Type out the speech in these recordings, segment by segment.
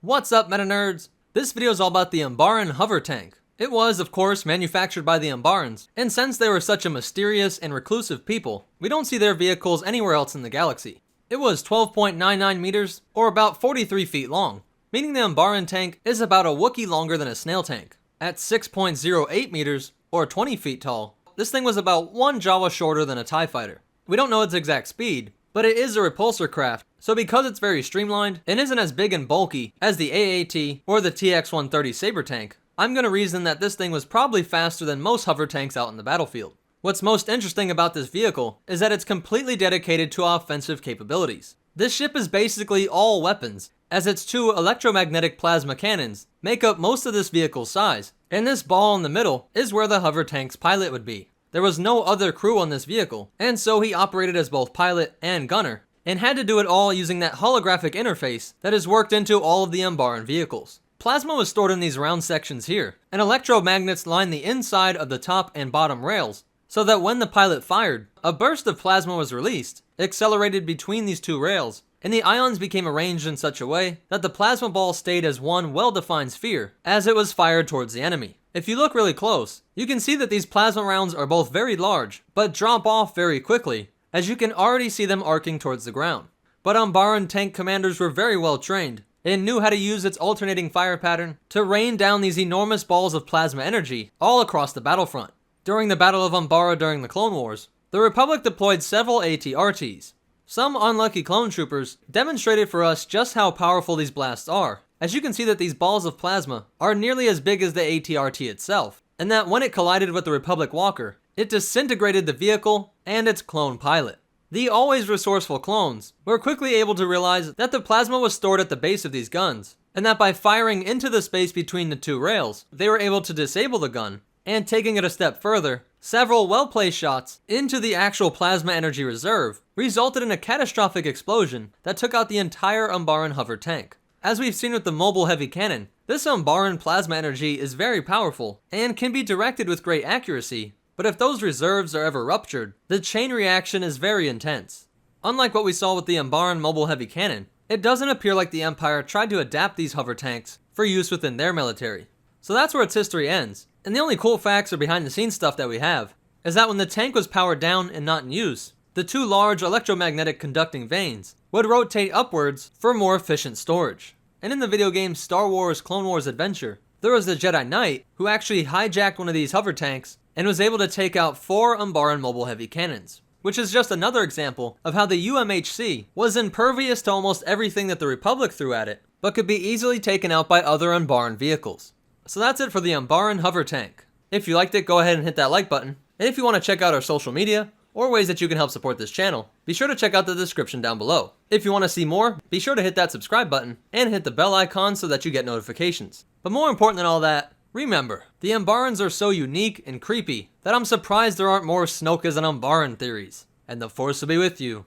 What's up, meta nerds? This video is all about the Umbaran hover tank. It was, of course, manufactured by the Umbarans, and since they were such a mysterious and reclusive people, we don't see their vehicles anywhere else in the galaxy. It was 12.99 meters, or about 43 feet long, meaning the Umbaran tank is about a Wookiee longer than a snail tank. At 6.08 meters, or 20 feet tall, this thing was about one Jawa shorter than a TIE fighter. We don't know its exact speed, but it is a repulsor craft, so because it's very streamlined and isn't as big and bulky as the AAT or the TX-130 Saber tank, I'm gonna reason that this thing was probably faster than most hover tanks out in the battlefield. What's most interesting about this vehicle is that it's completely dedicated to offensive capabilities. This ship is basically all weapons, as its two electromagnetic plasma cannons make up most of this vehicle's size, and this ball in the middle is where the hover tank's pilot would be. There was no other crew on this vehicle, and so he operated as both pilot and gunner, and had to do it all using that holographic interface that is worked into all of the Umbaran vehicles. Plasma was stored in these round sections here, and electromagnets lined the inside of the top and bottom rails, so that when the pilot fired, a burst of plasma was released, accelerated between these two rails, and the ions became arranged in such a way that the plasma ball stayed as one well-defined sphere as it was fired towards the enemy. If you look really close, you can see that these plasma rounds are both very large, but drop off very quickly, as you can already see them arcing towards the ground. But Umbaran tank commanders were very well trained, and knew how to use its alternating fire pattern to rain down these enormous balls of plasma energy all across the battlefront. During the Battle of Umbara during the Clone Wars, the Republic deployed several AT-RTs. Some unlucky clone troopers demonstrated for us just how powerful these blasts are, as you can see that these balls of plasma are nearly as big as the AT-RT itself, and that when it collided with the Republic Walker, it disintegrated the vehicle and its clone pilot. The always resourceful clones were quickly able to realize that the plasma was stored at the base of these guns, and that by firing into the space between the two rails, they were able to disable the gun, and taking it a step further, several well-placed shots into the actual plasma energy reserve resulted in a catastrophic explosion that took out the entire Umbaran hover tank. As we've seen with the Mobile Heavy Cannon, this Umbaran plasma energy is very powerful and can be directed with great accuracy, but if those reserves are ever ruptured, the chain reaction is very intense. Unlike what we saw with the Umbaran Mobile Heavy Cannon, it doesn't appear like the Empire tried to adapt these hover tanks for use within their military. So that's where its history ends, and the only cool facts or behind the scenes stuff that we have is that when the tank was powered down and not in use, the two large electromagnetic conducting vanes would rotate upwards for more efficient storage. And in the video game Star Wars Clone Wars Adventure, there was the Jedi Knight who actually hijacked one of these hover tanks and was able to take out 4 Umbaran Mobile Heavy Cannons, which is just another example of how the UMHC was impervious to almost everything that the Republic threw at it, but could be easily taken out by other Umbaran vehicles. So that's it for the Umbaran hover tank. If you liked it, go ahead and hit that like button, and if you want to check out our social media, or ways that you can help support this channel, be sure to check out the description down below. If you want to see more, be sure to hit that subscribe button, and hit the bell icon so that you get notifications. But more important than all that, remember, the Umbarans are so unique and creepy that I'm surprised there aren't more Snokas and Umbaran theories. And the Force will be with you,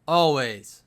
always.